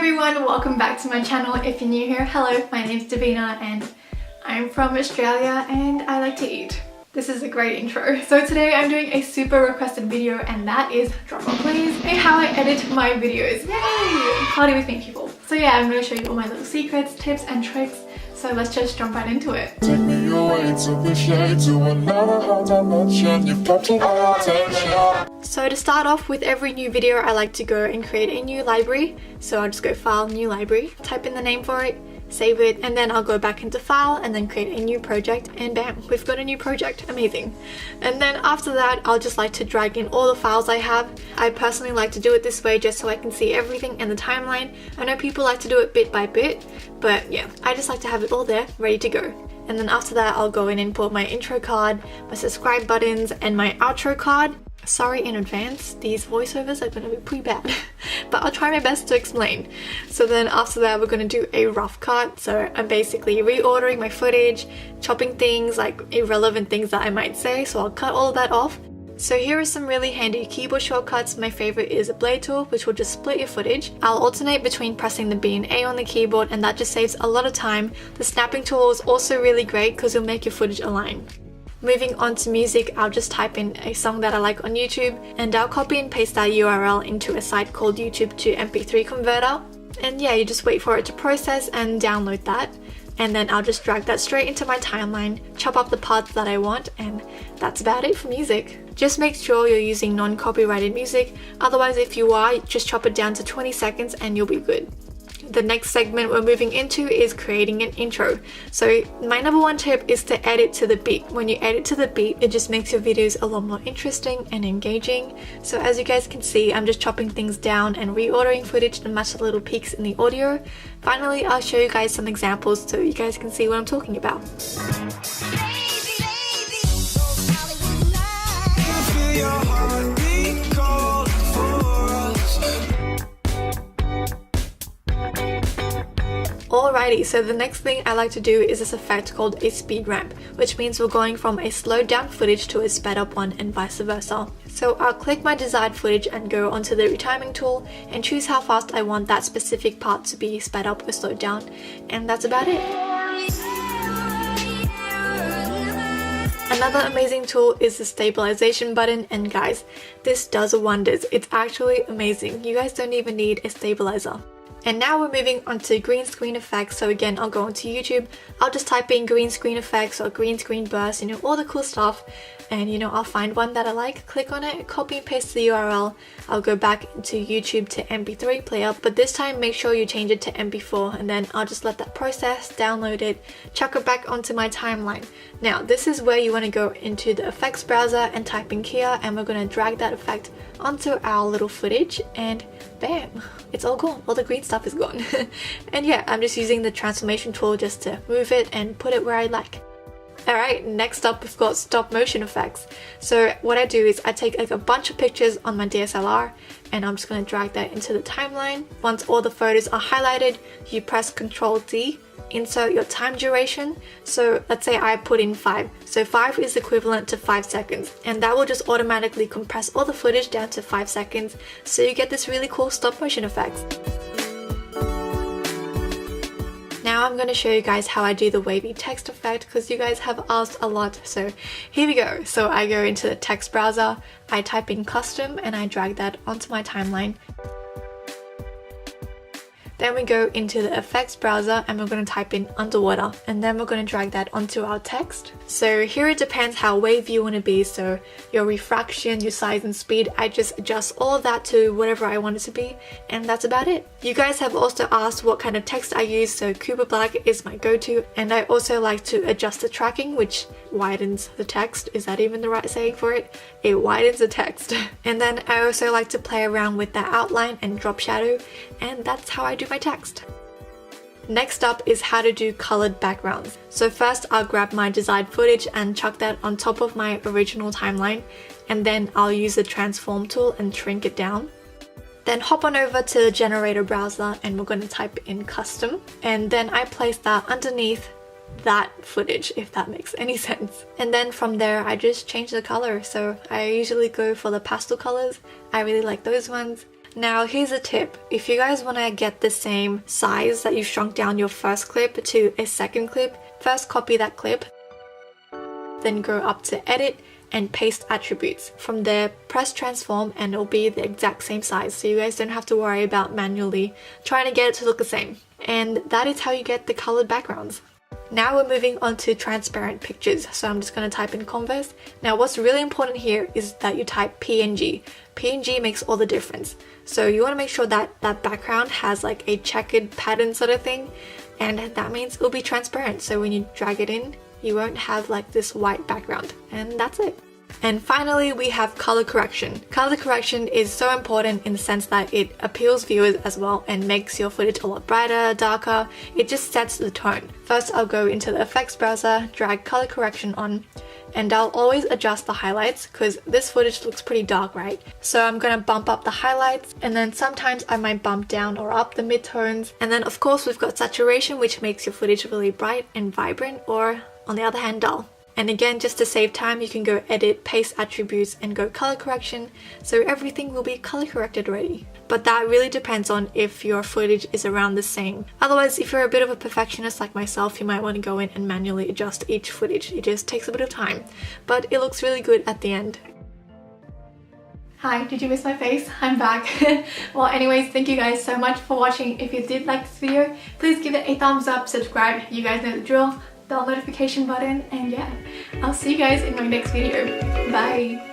everyone, welcome back to my channel. If you're new here, hello, my name's Davina and I'm from Australia and I like to eat. This is a great intro. So today I'm doing a super requested video and that is, drumroll please, how I edit my videos. Yay! Party with me people. So yeah, I'm going to show you all my little secrets, tips and tricks. So let's just jump right into it. Take me away to the shade, to another whole dimension. You've captured my attention. So to start off with every new video, I like to go and create a new library. So I'll just go File, New Library, type in the name for it, save it, and then I'll go back into File and then create a new project, and bam, we've got a new project. Amazing. And then after that, I'll just like to drag in all the files I have. I personally like to do it this way just so I can see everything in the timeline. I know people like to do it bit by bit, but yeah, I just like to have it all there, ready to go. And then after that, I'll go in and import my intro card, my subscribe buttons, and my outro card. Sorry in advance, these voiceovers are going to be pretty bad, but I'll try my best to explain. So then after that, we're going to do a rough cut. So I'm basically reordering my footage, chopping things like irrelevant things that I might say, so I'll cut all of that off. So here are some really handy keyboard shortcuts. My favorite is a blade tool, which will just split your footage. I'll alternate between pressing the B and A on the keyboard, and that just saves a lot of time. The snapping tool is also really great because it'll make your footage align. Moving on to music, I'll just type in a song that I like on YouTube and I'll copy and paste that URL into a site called YouTube to MP3 converter. And yeah, you just wait for it to process and download that. And then I'll just drag that straight into my timeline, chop up the parts that I want, and that's about it for music. Just make sure you're using non-copyrighted music, otherwise if you are, just chop it down to 20 seconds and you'll be good. The next segment we're moving into is creating an intro. So my number one tip is to edit to the beat. When you edit to the beat, it just makes your videos a lot more interesting and engaging. So as you guys can see, I'm just chopping things down and reordering footage to match the little peaks in the audio. Finally, I'll show you guys some examples so you guys can see what I'm talking about. Alrighty, so the next thing I like to do is this effect called a speed ramp, which means we're going from a slowed down footage to a sped up one and vice versa. So I'll click my desired footage and go onto the retiming tool and choose how fast I want that specific part to be sped up or slowed down, and that's about it. Another amazing tool is the stabilization button, and guys, this does wonders. It's actually amazing. You guys don't even need a stabilizer. And now we're moving on to green screen effects. So again, I'll go onto YouTube, I'll just type in green screen effects or green screen burst, all the cool stuff. And I'll find one that I like, click on it, copy and paste the URL. I'll go back into YouTube to MP3 player, but this time make sure you change it to MP4, and then I'll just let that process, download it, chuck it back onto my timeline. Now this is where you want to go into the effects browser and type in Kia, and we're going to drag that effect onto our little footage, and bam, it's all gone. All the green stuff is gone. And yeah, I'm just using the transformation tool just to move it and put it where I like. Alright, next up we've got stop motion effects. So what I do is I take like a bunch of pictures on my DSLR and I'm just going to drag that into the timeline. Once all the photos are highlighted, you press Ctrl D, insert your time duration. So let's say I put in 5. So 5 is equivalent to 5 seconds, and that will just automatically compress all the footage down to 5 seconds. So you get this really cool stop motion effect. Now I'm going to show you guys how I do the wavy text effect because you guys have asked a lot. So here we go. So I go into the text browser, I type in custom and I drag that onto my timeline. Then we go into the effects browser and we're going to type in underwater, and then we're going to drag that onto our text. So here it depends how wavy you want to be, so your refraction, your size and speed, I just adjust all of that to whatever I want it to be, and that's about it. You guys have also asked what kind of text I use, so Cooper Black is my go-to, and I also like to adjust the tracking, which widens the text. Is that even the right saying for it? It widens the text. And then I also like to play around with the outline and drop shadow, and that's how I do my text. Next up is how to do colored backgrounds. So first I'll grab my desired footage and chuck that on top of my original timeline, and then I'll use the transform tool and shrink it down. Then hop on over to the generator browser and we're going to type in custom, and then I place that underneath that footage, if that makes any sense. And then from there I just change the color. So I usually go for the pastel colors. I really like those ones. Now here's a tip. If you guys want to get the same size that you shrunk down your first clip to a second clip, first copy that clip, then go up to edit and paste attributes. From there, press transform and it'll be the exact same size, so you guys don't have to worry about manually trying to get it to look the same. And that is how you get the colored backgrounds. Now we're moving on to transparent pictures, so I'm just going to type in Converse. Now what's really important here is that you type PNG. PNG makes all the difference. So you want to make sure that that background has like a checkered pattern sort of thing, and that means it'll be transparent, so when you drag it in, you won't have like this white background, and that's it. And finally, we have color correction. Color correction is so important in the sense that it appeals viewers as well and makes your footage a lot brighter, darker. It just sets the tone. First, I'll go into the effects browser, drag color correction on, and I'll always adjust the highlights because this footage looks pretty dark, right? So I'm gonna bump up the highlights, and then sometimes I might bump down or up the midtones. And then of course we've got saturation, which makes your footage really bright and vibrant, or on the other hand, dull. And again, just to save time, you can go edit, paste attributes, and go color correction, so everything will be color corrected already. But that really depends on if your footage is around the same. Otherwise, if you're a bit of a perfectionist like myself, you might want to go in and manually adjust each footage. It just takes a bit of time, but it looks really good at the end. Hi, did you miss my face? I'm back. Well, anyways, thank you guys so much for watching. If you did like this video, please give it a thumbs up, subscribe, you guys know the drill. Bell notification button, and yeah, I'll see you guys in my next video. Bye!